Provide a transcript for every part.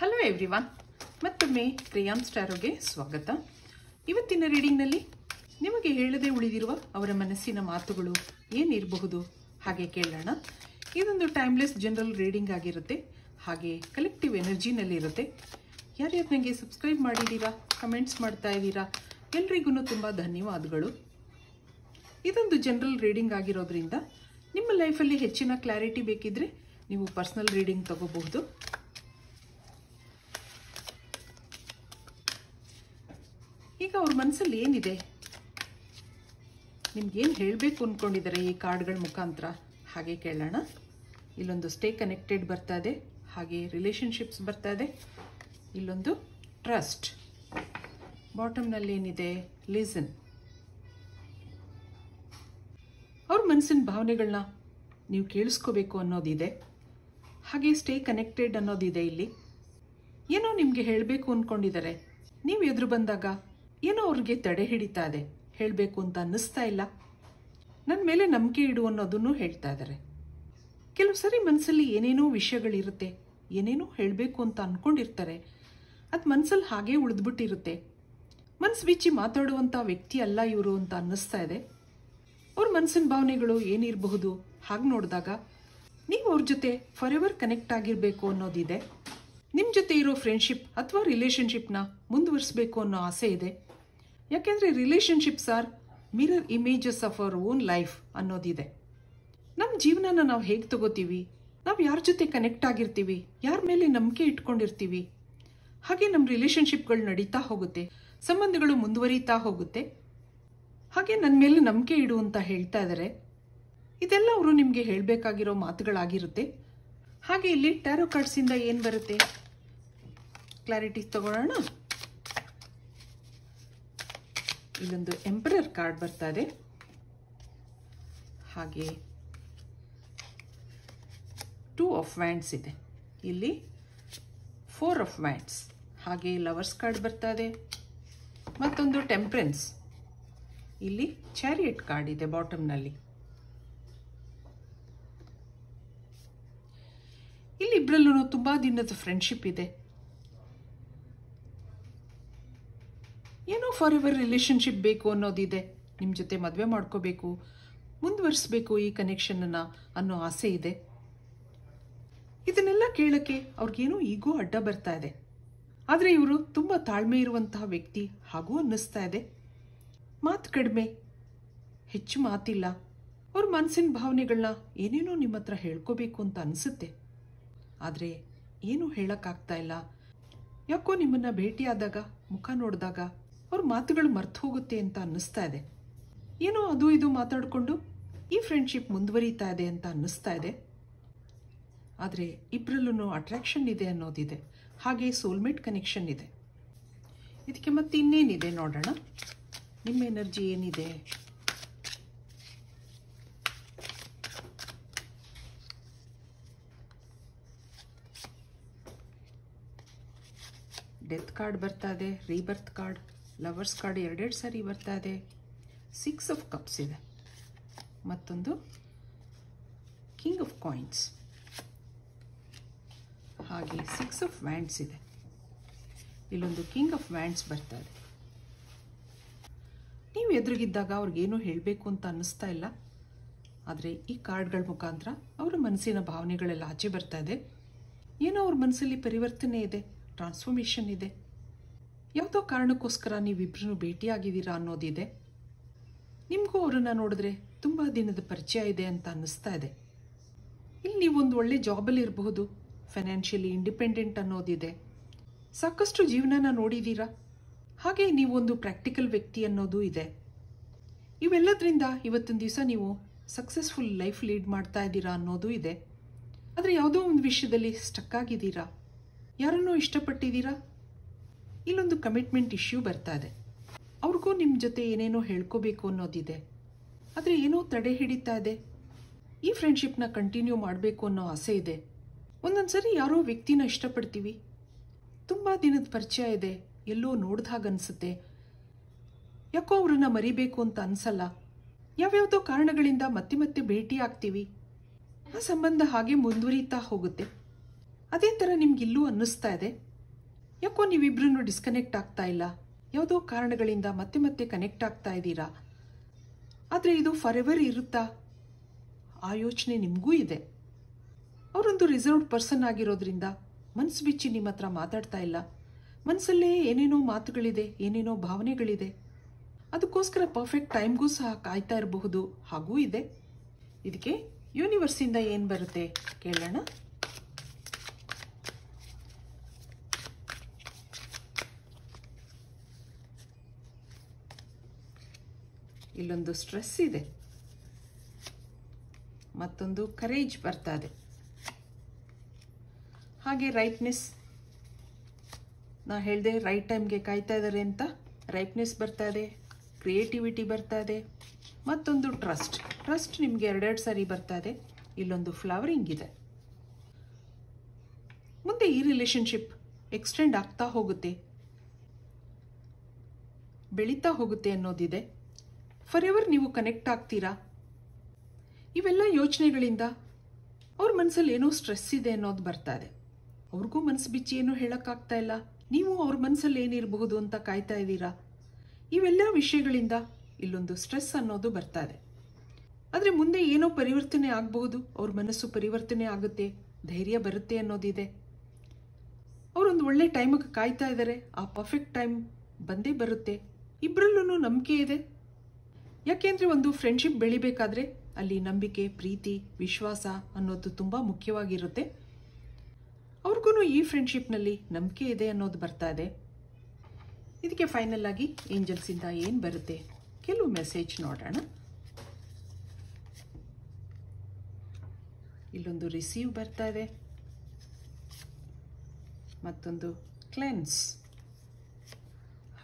Hello everyone, ಮತ್ತೊಮ್ಮೆ ಪ್ರಿಯಾಂಸ್ ಟಾರೋಗೆ ಸ್ವಾಗತ. ಇವತ್ತಿನ ರೀಡಿಂಗ್ನಲ್ಲಿ ನಿಮಗೆ ಹೇಳದೆ ಉಳಿದಿರುವ ಅವರ ಮನಸ್ಸಿನ ಮಾತುಗಳು ಏನಿರಬಹುದು ಹಾಗೆ ಕೇಳೋಣ. ಇದೊಂದು ಟೈಮ್ಲೆಸ್ ಜನರಲ್ ರೀಡಿಂಗ್ ಆಗಿರುತ್ತೆ, ಹಾಗೆ ಕಲೆಕ್ಟಿವ್ ಎನರ್ಜಿನಲ್ಲಿರುತ್ತೆ. ಯಾರ್ಯಾರು ನನಗೆ ಸಬ್ಸ್ಕ್ರೈಬ್ ಮಾಡಿದ್ದೀರಾ, ಕಮೆಂಟ್ಸ್ ಮಾಡ್ತಾ ಇದ್ದೀರಾ, ಎಲ್ರಿಗೂ ತುಂಬ ಧನ್ಯವಾದಗಳು. ಇದೊಂದು ಜನರಲ್ ರೀಡಿಂಗ್ ಆಗಿರೋದ್ರಿಂದ ನಿಮ್ಮ ಲೈಫಲ್ಲಿ ಹೆಚ್ಚಿನ ಕ್ಲಾರಿಟಿ ಬೇಕಿದ್ರೆ ನೀವು ಪರ್ಸನಲ್ ರೀಡಿಂಗ್ ತಗೋಬಹುದು. ಈಗ ಅವ್ರ ಮನಸ್ಸಲ್ಲಿ ಏನಿದೆ, ನಿಮ್ಗೇನು ಹೇಳಬೇಕು ಅಂದ್ಕೊಂಡಿದ್ದಾರೆ ಈ ಕಾರ್ಡ್ಗಳ ಮುಖಾಂತರ ಹಾಗೆ ಕೇಳೋಣ. ಇಲ್ಲೊಂದು ಸ್ಟೇ ಕನೆಕ್ಟೆಡ್ ಬರ್ತಾ ಇದೆ, ಹಾಗೆ ರಿಲೇಷನ್ಶಿಪ್ಸ್ ಬರ್ತಾ ಇದೆ. ಇಲ್ಲೊಂದು ಟ್ರಸ್ಟ್, ಬಾಟಮ್ನಲ್ಲಿ ಏನಿದೆ ಲಿಸನ್. ಅವ್ರ ಮನಸ್ಸಿನ ಭಾವನೆಗಳನ್ನ ನೀವು ಕೇಳಿಸ್ಕೋಬೇಕು ಅನ್ನೋದಿದೆ, ಹಾಗೆ ಸ್ಟೇ ಕನೆಕ್ಟೆಡ್ ಅನ್ನೋದಿದೆ. ಇಲ್ಲಿ ಏನೋ ನಿಮಗೆ ಹೇಳಬೇಕು ಅಂದ್ಕೊಂಡಿದ್ದಾರೆ, ನೀವು ಎದುರು ಬಂದಾಗ ಏನೋ ಅವ್ರಿಗೆ ತಡೆ ಹಿಡಿತಾ ಇದೆ, ಹೇಳಬೇಕು ಅಂತ ಅನ್ನಿಸ್ತಾ ಇಲ್ಲ, ನನ್ನ ಮೇಲೆ ನಂಬಿಕೆ ಇಡು ಅನ್ನೋದನ್ನು ಹೇಳ್ತಾ ಇದ್ದಾರೆ. ಕೆಲವು ಸರಿ ಮನಸ್ಸಲ್ಲಿ ಏನೇನೋ ವಿಷಯಗಳಿರುತ್ತೆ, ಏನೇನೋ ಹೇಳಬೇಕು ಅಂತ ಅಂದ್ಕೊಂಡಿರ್ತಾರೆ, ಅದು ಮನಸ್ಸಲ್ಲಿ ಹಾಗೇ ಉಳಿದ್ಬಿಟ್ಟಿರುತ್ತೆ. ಮನಸ್ಸು ಬಿಚ್ಚಿ ಮಾತಾಡುವಂಥ ವ್ಯಕ್ತಿ ಅಲ್ಲ ಇವರು ಅಂತ ಅನ್ನಿಸ್ತಾ ಇದೆ. ಅವ್ರ ಮನಸ್ಸಿನ ಭಾವನೆಗಳು ಏನಿರಬಹುದು ಹಾಗೆ ನೋಡಿದಾಗ ನೀವು ಅವ್ರ ಜೊತೆ ಫಾರ್ ಎವರ್ ಕನೆಕ್ಟ್ ಆಗಿರಬೇಕು ಅನ್ನೋದಿದೆ. ನಿಮ್ಮ ಜೊತೆ ಇರೋ ಫ್ರೆಂಡ್ಶಿಪ್ ಅಥವಾ ರಿಲೇಷನ್ಶಿಪ್ನ ಮುಂದುವರಿಸಬೇಕು ಅನ್ನೋ ಆಸೆ ಇದೆ. ಯಾಕೆಂದರೆ relationships are mirror images of our own life ಅನ್ನೋದಿದೆ. ನಮ್ಮ ಜೀವನನ ನಾವು ಹೇಗೆ ತಗೋತೀವಿ, ನಾವು ಯಾರ ಜೊತೆ ಕನೆಕ್ಟ್ ಆಗಿರ್ತೀವಿ, ಯಾರ ಮೇಲೆ ನಂಬಿಕೆ ಇಟ್ಕೊಂಡಿರ್ತೀವಿ, ಹಾಗೆ ನಮ್ಮ ರಿಲೇಷನ್ಶಿಪ್ಗಳು ನಡೀತಾ ಹೋಗುತ್ತೆ, ಸಂಬಂಧಗಳು ಮುಂದುವರಿತಾ ಹೋಗುತ್ತೆ. ಹಾಗೆ ನನ್ನ ಮೇಲೆ ನಂಬಿಕೆ ಇಡು ಅಂತ ಹೇಳ್ತಾ ಇದ್ದಾರೆ. ಇದೆಲ್ಲ ಅವರು ನಿಮಗೆ ಹೇಳಬೇಕಾಗಿರೋ ಮಾತುಗಳಾಗಿರುತ್ತೆ. ಹಾಗೆ ಇಲ್ಲಿ ಟ್ಯಾರೋ ಕಾರ್ಡ್ಸಿಂದ ಏನು ಬರುತ್ತೆ ಕ್ಲಾರಿಟಿ ತಗೊಳ್ಳೋಣ. ಇಲ್ಲೊಂದು ಎಂಪರರ್ ಕಾರ್ಡ್ ಬರ್ತಾ ಇದೆ, ಹಾಗೆ 2 ಆಫ್ ವ್ಯಾಂಡ್ಸ್ ಇದೆ, ಇಲ್ಲಿ 4 ಆಫ್ ವ್ಯಾಂಡ್ಸ್, ಹಾಗೆ ಲವರ್ಸ್ ಕಾರ್ಡ್ ಬರ್ತಾ ಇದೆ, ಮತ್ತೊಂದು ಟೆಂಪ್ರೆನ್ಸ್, ಇಲ್ಲಿ ಚಾರಿಯಟ್ ಕಾರ್ಡ್ ಇದೆ ಬಾಟಮ್ನಲ್ಲಿ. ಇಲ್ಲಿ ಇಬ್ಬರಲ್ಲೂ ತುಂಬ ದಿನದ ಫ್ರೆಂಡ್ಶಿಪ್ ಇದೆ. ಏನೋ ಫಾರ್ ಎವರ್ ರಿಲೇಷನ್ಶಿಪ್ ಬೇಕು ಅನ್ನೋದಿದೆ, ನಿಮ್ಮ ಜೊತೆ ಮದುವೆ ಮಾಡ್ಕೋಬೇಕು, ಮುಂದುವರಿಸಬೇಕು ಈ ಕನೆಕ್ಷನನ್ನು ಅನ್ನೋ ಆಸೆ ಇದೆ. ಇದನ್ನೆಲ್ಲ ಕೇಳೋಕ್ಕೆ ಅವ್ರಿಗೇನೋ ಈಗೋ ಅಡ್ಡ ಬರ್ತಾ ಇದೆ. ಆದರೆ ಇವರು ತುಂಬ ತಾಳ್ಮೆ ಇರುವಂತಹ ವ್ಯಕ್ತಿ ಹಾಗೂ ಅನ್ನಿಸ್ತಾ ಇದೆ. ಮಾತು ಕಡಿಮೆ, ಹೆಚ್ಚು ಮಾತಿಲ್ಲ. ಅವ್ರ ಮನಸ್ಸಿನ ಭಾವನೆಗಳನ್ನ ಏನೇನೋ ನಿಮ್ಮ ಹತ್ರ ಹೇಳ್ಕೋಬೇಕು ಅಂತ ಅನಿಸುತ್ತೆ, ಆದರೆ ಏನೂ ಹೇಳೋಕ್ಕಾಗ್ತಾ ಇಲ್ಲ. ಯಾಕೋ ನಿಮ್ಮನ್ನು ಭೇಟಿಯಾದಾಗ, ಮುಖ ನೋಡಿದಾಗ ಅವ್ರ ಮಾತುಗಳು ಮರ್ತು ಹೋಗುತ್ತೆ ಅಂತ ಅನ್ನಿಸ್ತಾ ಇದೆ. ಏನೋ ಅದು ಇದು ಮಾತಾಡಿಕೊಂಡು ಈ ಫ್ರೆಂಡ್ಶಿಪ್ ಮುಂದುವರಿತಾ ಇದೆ ಅಂತ ಅನ್ನಿಸ್ತಾ ಇದೆ. ಆದರೆ ಇಬ್ಬರಲ್ಲೂ ಅಟ್ರಾಕ್ಷನ್ ಇದೆ ಅನ್ನೋದಿದೆ, ಹಾಗೆ ಸೋಲ್ಮೇಟ್ ಕನೆಕ್ಷನ್ ಇದೆ. ಇದಕ್ಕೆ ಮತ್ತೆ ಇನ್ನೇನಿದೆ ನೋಡೋಣ. ನಿಮ್ಮ ಎನರ್ಜಿ ಏನಿದೆ, ಡೆತ್ ಕಾರ್ಡ್ ಬರ್ತಾ ಇದೆ, ರೀಬರ್ತ್ ಕಾರ್ಡ್, ಲವರ್ಸ್ ಕಾರ್ಡ್ 2 ಸಾರಿ ಬರ್ತಾ ಇದೆ, 6 ಆಫ್ ಕಪ್ಸ್ ಇದೆ, ಮತ್ತೊಂದು ಕಿಂಗ್ ಆಫ್ ಕಾಯಿನ್ಸ್, ಹಾಗೆ 6 ಆಫ್ ವ್ಯಾಂಡ್ಸ್ ಇದೆ. ಇಲ್ಲೊಂದು ಕಿಂಗ್ ಆಫ್ ವ್ಯಾಂಡ್ಸ್ ಬರ್ತಾ ಇದೆ. ನೀವು ಎದುರಿಗಿದ್ದಾಗ ಅವ್ರಿಗೇನೋ ಹೇಳಬೇಕು ಅಂತ ಅನ್ನಿಸ್ತಾ ಇಲ್ಲ, ಆದರೆ ಈ ಕಾರ್ಡ್ಗಳ ಮುಖಾಂತರ ಅವರ ಮನಸ್ಸಿನ ಭಾವನೆಗಳೆಲ್ಲ ಆಚೆ ಬರ್ತಾ ಇದೆ. ಏನೋ ಅವ್ರ ಮನಸ್ಸಲ್ಲಿ ಪರಿವರ್ತನೆ ಇದೆ, ಟ್ರಾನ್ಸ್ಫಾರ್ಮೇಷನ್ ಇದೆ. ಯಾವುದೋ ಕಾರಣಕ್ಕೋಸ್ಕರ ನೀವಿಬ್ಬರೂ ಭೇಟಿಯಾಗಿದ್ದೀರಾ ಅನ್ನೋದಿದೆ. ನಿಮಗೂ ಅವರನ್ನು ನೋಡಿದ್ರೆ ತುಂಬ ದಿನದ ಪರಿಚಯ ಇದೆ ಅಂತ ಅನ್ನಿಸ್ತಾ ಇದೆ. ಇಲ್ಲಿ ನೀವೊಂದು ಒಳ್ಳೆ ಜಾಬಲ್ಲಿ ಇರಬಹುದು, ಫೈನಾನ್ಷಿಯಲಿ ಇಂಡಿಪೆಂಡೆಂಟ್ ಅನ್ನೋದಿದೆ. ಸಾಕಷ್ಟು ಜೀವನನ ನೋಡಿದ್ದೀರಾ, ಹಾಗೆ ನೀವೊಂದು ಪ್ರಾಕ್ಟಿಕಲ್ ವ್ಯಕ್ತಿ ಅನ್ನೋದು ಇದೆ. ಇವೆಲ್ಲದರಿಂದ ಇವತ್ತಿನ ದಿವಸ ನೀವು ಸಕ್ಸಸ್ಫುಲ್ ಲೈಫ್ ಲೀಡ್ ಮಾಡ್ತಾ ಇದ್ದೀರಾ ಅನ್ನೋದು ಇದೆ. ಆದರೆ ಯಾವುದೋ ಒಂದು ವಿಷಯದಲ್ಲಿ ಸ್ಟಕ್ ಆಗಿದ್ದೀರಾ, ಯಾರನ್ನೋ ಇಷ್ಟಪಟ್ಟಿದ್ದೀರಾ, ಇಲ್ಲೊಂದು ಕಮಿಟ್ಮೆಂಟ್ ಇಶ್ಯೂ ಬರ್ತಾ ಇದೆ. ಅವ್ರಿಗೂ ನಿಮ್ಮ ಜೊತೆ ಏನೇನೋ ಹೇಳ್ಕೋಬೇಕು ಅನ್ನೋದಿದೆ, ಆದರೆ ಏನೋ ತಡೆ ಹಿಡಿತಾ ಇದೆ. ಈ ಫ್ರೆಂಡ್ಶಿಪ್ನ ಕಂಟಿನ್ಯೂ ಮಾಡಬೇಕು ಅನ್ನೋ ಆಸೆ ಇದೆ. ಒಂದೊಂದು ಸರಿ ಯಾರೋ ವ್ಯಕ್ತಿನ ಇಷ್ಟಪಡ್ತೀವಿ, ತುಂಬ ದಿನದ ಪರಿಚಯ ಇದೆ, ಎಲ್ಲೋ ನೋಡ್ದಾಗ ಅನಿಸುತ್ತೆ, ಯಾಕೋ ಅವ್ರನ್ನ ಮರಿಬೇಕು ಅಂತ ಅನಿಸಲ್ಲ. ಯಾವ್ಯಾವುದೋ ಕಾರಣಗಳಿಂದ ಮತ್ತೆ ಮತ್ತೆ ಭೇಟಿ ಆಗ್ತೀವಿ, ಆ ಸಂಬಂಧ ಹಾಗೆ ಮುಂದುವರಿತಾ ಹೋಗುತ್ತೆ. ಅದೇ ಥರ ನಿಮ್ಗಿಲ್ಲೂ ಅನ್ನಿಸ್ತಾ ಇದೆ. ಯಾಕೋ ನೀವಿಬ್ರು ಡಿಸ್ಕನೆಕ್ಟ್ ಆಗ್ತಾ ಇಲ್ಲ, ಯಾವುದೋ ಕಾರಣಗಳಿಂದ ಮತ್ತೆ ಮತ್ತೆ ಕನೆಕ್ಟ್ ಆಗ್ತಾ ಇದ್ದೀರಾ. ಆದರೆ ಇದು ಫಾರ್ ಎವರ್ ಇರುತ್ತಾ? ಆ ಯೋಚನೆ ನಿಮಗೂ ಇದೆ. ಅವರೊಂದು ರಿಸರ್ವ್ಡ್ ಪರ್ಸನ್ ಆಗಿರೋದ್ರಿಂದ ಮನಸ್ಸು ಬಿಚ್ಚಿ ನಿಮ್ಮ ಹತ್ರ ಮಾತಾಡ್ತಾ ಇಲ್ಲ. ಮನಸ್ಸಲ್ಲೇ ಏನೇನೋ ಮಾತುಗಳಿದೆ, ಏನೇನೋ ಭಾವನೆಗಳಿದೆ. ಅದಕ್ಕೋಸ್ಕರ ಪರ್ಫೆಕ್ಟ್ ಟೈಮ್ಗೂ ಸಹ ಕಾಯ್ತಾ ಇರಬಹುದು, ಹಾಗೂ ಇದೆ. ಇದಕ್ಕೆ ಯೂನಿವರ್ಸಿಂದ ಏನು ಬರುತ್ತೆ ಕೇಳೋಣ. ಇಲ್ಲೊಂದು ಸ್ಟ್ರೆಸ್ ಇದೆ, ಮತ್ತೊಂದು ಕರೇಜ್ ಬರ್ತಾ ಇದೆ, ಹಾಗೆ ರೈಟ್ನೆಸ್. ನಾ ಹೇಳಿದೆ ರೈಟ್ ಟೈಮ್ಗೆ ಕಾಯ್ತಾ ಇದ್ದಾರೆ ಅಂತ. ರೈಟ್ನೆಸ್ ಬರ್ತಾ ಇದೆ, ಕ್ರಿಯೇಟಿವಿಟಿ ಬರ್ತಾ ಇದೆ, ಮತ್ತೊಂದು ಟ್ರಸ್ಟ್ ನಿಮಗೆ ಎರಡೆರಡು ಸಾರಿ ಬರ್ತಾ ಇದೆ. ಇಲ್ಲೊಂದು ಫ್ಲವರಿಂಗ್ ಇದೆ. ಮುಂದೆ ಈ ರಿಲೇಶನ್ಶಿಪ್ ಎಕ್ಸ್ಟೆಂಡ್ ಆಗ್ತಾ ಹೋಗುತ್ತೆ, ಬೆಳೀತಾ ಹೋಗುತ್ತೆ ಅನ್ನೋದಿದೆ. ಫಾರ್ ಎವರ್ ನೀವು ಕನೆಕ್ಟ್ ಆಗ್ತೀರಾ. ಇವೆಲ್ಲ ಯೋಚನೆಗಳಿಂದ ಅವ್ರ ಮನಸ್ಸಲ್ಲಿ ಏನೋ ಸ್ಟ್ರೆಸ್ ಇದೆ ಅನ್ನೋದು ಬರ್ತಾ ಇದೆ. ಅವ್ರಿಗೂ ಮನಸ್ಸು ಬಿಚ್ಚಿ ಏನೂ ಹೇಳೋಕ್ಕಾಗ್ತಾ ಇಲ್ಲ. ನೀವು ಅವ್ರ ಮನಸ್ಸಲ್ಲಿ ಏನಿರಬಹುದು ಅಂತ ಕಾಯ್ತಾ ಇದ್ದೀರಾ. ಇವೆಲ್ಲ ವಿಷಯಗಳಿಂದ ಇಲ್ಲೊಂದು ಸ್ಟ್ರೆಸ್ ಅನ್ನೋದು ಬರ್ತಾ ಇದೆ. ಆದರೆ ಮುಂದೆ ಏನೋ ಪರಿವರ್ತನೆ ಆಗಬಹುದು, ಅವ್ರ ಮನಸ್ಸು ಪರಿವರ್ತನೆ ಆಗುತ್ತೆ, ಧೈರ್ಯ ಬರುತ್ತೆ ಅನ್ನೋದಿದೆ. ಅವರೊಂದು ಒಳ್ಳೆ ಟೈಮಿಗೆ ಕಾಯ್ತಾ ಇದ್ದಾರೆ. ಆ ಪರ್ಫೆಕ್ಟ್ ಟೈಮ್ ಬಂದೇ ಬರುತ್ತೆ. ಇಬ್ಬರಲ್ಲೂ ನಂಬಿಕೆ ಇದೆ. ಯಾಕೆಂದರೆ ಒಂದು ಫ್ರೆಂಡ್ಶಿಪ್ ಬೆಳಿಬೇಕಾದ್ರೆ ಅಲ್ಲಿ ನಂಬಿಕೆ, ಪ್ರೀತಿ, ವಿಶ್ವಾಸ ಅನ್ನೋದು ತುಂಬ ಮುಖ್ಯವಾಗಿರುತ್ತೆ. ಅವ್ರಿಗೂ ಈ ಫ್ರೆಂಡ್ಶಿಪ್ನಲ್ಲಿ ನಂಬಿಕೆ ಇದೆ ಅನ್ನೋದು ಬರ್ತಾ ಇದೆ. ಇದಕ್ಕೆ ಫೈನಲ್ ಆಗಿ ಏಂಜಲ್ಸಿಂದ ಏನು ಬರುತ್ತೆ ಕೆಲವು ಮೆಸೇಜ್ ನೋಡೋಣ. ಇಲ್ಲೊಂದು ರಿಸೀವ್ ಬರ್ತಾ ಇದೆ, ಮತ್ತೊಂದು ಕ್ಲೆನ್ಸ್,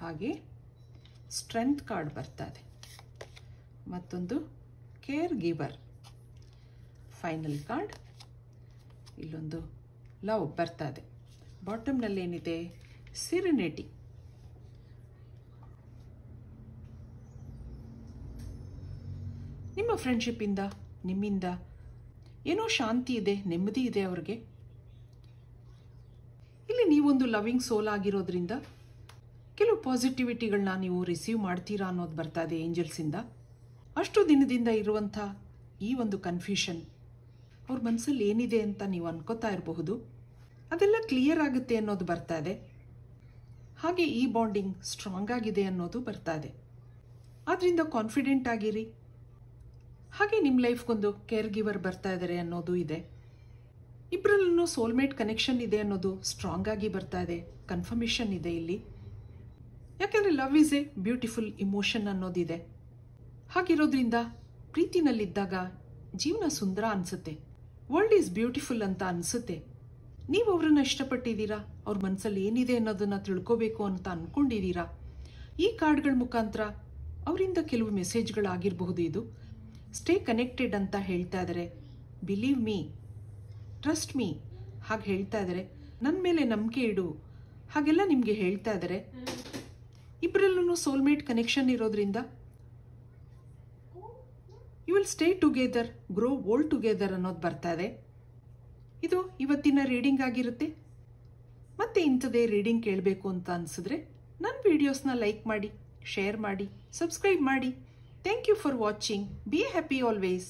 ಹಾಗೆ ಸ್ಟ್ರೆಂತ್ ಕಾರ್ಡ್ ಬರ್ತಾ ಇದೆ, ಮತ್ತೊಂದು ಕೇರ್ ಗಿವರ್, ಫೈನಲ್ ಕಾರ್ಡ್. ಇಲ್ಲೊಂದು ಲವ್ ಬರ್ತಾ ಇದೆ. ಬಾಟಮ್ನಲ್ಲಿ ಏನಿದೆ? ಸಿರಿನಿಟಿ. ನಿಮ್ಮ ಫ್ರೆಂಡ್ಶಿಪ್ಪಿಂದ, ನಿಮ್ಮಿಂದ ಏನೋ ಶಾಂತಿ ಇದೆ, ನೆಮ್ಮದಿ ಇದೆ ಅವ್ರಿಗೆ. ಇಲ್ಲಿ ನೀವೊಂದು ಲವಿಂಗ್ ಸೋಲ್ ಆಗಿರೋದ್ರಿಂದ ಕೆಲವು ಪಾಸಿಟಿವಿಟಿಗಳನ್ನ ನೀವು ರಿಸೀವ್ ಮಾಡ್ತೀರಾ ಅನ್ನೋದು ಬರ್ತಾ ಇದೆ ಏಂಜಲ್ಸಿಂದ. ಅಷ್ಟು ದಿನದಿಂದ ಇರುವಂಥ ಈ ಒಂದು ಕನ್ಫ್ಯೂಷನ್, ಅವ್ರ ಮನಸ್ಸಲ್ಲಿ ಏನಿದೆ ಅಂತ ನೀವು ಅನ್ಕೋತಾ ಇರಬಹುದು, ಅದೆಲ್ಲ ಕ್ಲಿಯರ್ ಆಗುತ್ತೆ ಅನ್ನೋದು ಬರ್ತಾ ಇದೆ. ಹಾಗೆ ಈ ಬಾಂಡಿಂಗ್ ಸ್ಟ್ರಾಂಗ್ ಆಗಿದೆ ಅನ್ನೋದು ಬರ್ತಾ ಇದೆ. ಆದ್ದರಿಂದ ಕಾನ್ಫಿಡೆಂಟ್ ಆಗಿರಿ. ಹಾಗೆ ನಿಮ್ಮ ಲೈಫ್ಗೊಂದು ಕೇರ್ ಗಿವರ್ ಬರ್ತಾ ಇದ್ದಾರೆ ಅನ್ನೋದು ಇದೆ. ಇಬ್ಬರಲ್ಲೂ ಸೋಲ್ಮೇಟ್ ಕನೆಕ್ಷನ್ ಇದೆ ಅನ್ನೋದು ಸ್ಟ್ರಾಂಗ್ ಆಗಿ ಬರ್ತಾ ಇದೆ. ಕನ್ಫರ್ಮೇಷನ್ ಇದೆ ಇಲ್ಲಿ. ಯಾಕೆಂದರೆ love is a beautiful emotion ಅನ್ನೋದಿದೆ. ಹಾಗಿರೋದ್ರಿಂದ ಪ್ರೀತಿನಲ್ಲಿದ್ದಾಗ ಜೀವನ ಸುಂದರ ಅನಿಸುತ್ತೆ, ವರ್ಲ್ಡ್ ಈಸ್ ಬ್ಯೂಟಿಫುಲ್ ಅಂತ ಅನಿಸುತ್ತೆ. ನೀವು ಅವ್ರನ್ನ ಇಷ್ಟಪಟ್ಟಿದ್ದೀರಾ, ಅವ್ರ ಮನಸ್ಸಲ್ಲಿ ಏನಿದೆ ಅನ್ನೋದನ್ನು ತಿಳ್ಕೋಬೇಕು ಅಂತ ಅಂದ್ಕೊಂಡಿದ್ದೀರಾ. ಈ ಕಾರ್ಡ್ಗಳ ಮುಖಾಂತರ ಅವರಿಂದ ಕೆಲವು ಮೆಸೇಜ್ಗಳಾಗಿರಬಹುದು. ಇದು ಸ್ಟೇ ಕನೆಕ್ಟೆಡ್ ಅಂತ ಹೇಳ್ತಾ ಇದ್ದಾರೆ. ಬಿಲೀವ್ ಮೀ, ಟ್ರಸ್ಟ್ ಮೀ ಹಾಗೆ ಹೇಳ್ತಾ ಇದ್ದಾರೆ. ನನ್ನ ಮೇಲೆ ನಂಬಿಕೆ ಇಡು ಹಾಗೆಲ್ಲ ನಿಮಗೆ ಹೇಳ್ತಾ ಇದ್ದಾರೆ. ಇಬ್ಬರಲ್ಲೂ ಸೋಲ್ಮೇಟ್ ಕನೆಕ್ಷನ್ ಇರೋದ್ರಿಂದ you will stay together, grow old together ಅನ್ನೋದು ಬರ್ತಾ ಇದೆ. ಇದು ಇವತ್ತಿನ ರೀಡಿಂಗ್ ಆಗಿರುತ್ತೆ. ಮತ್ತೆ ಇಂಥದೇ ರೀಡಿಂಗ್ ಕೇಳಬೇಕು ಅಂತ ಅನಿಸಿದ್ರೆ ನನ್ನ ವಿಡಿಯೋಸ್ನ ಲೈಕ್ ಮಾಡಿ, ಶೇರ್ ಮಾಡಿ, ಸಬ್ಸ್ಕ್ರೈಬ್ ಮಾಡಿ. Thank you for watching. Be happy always.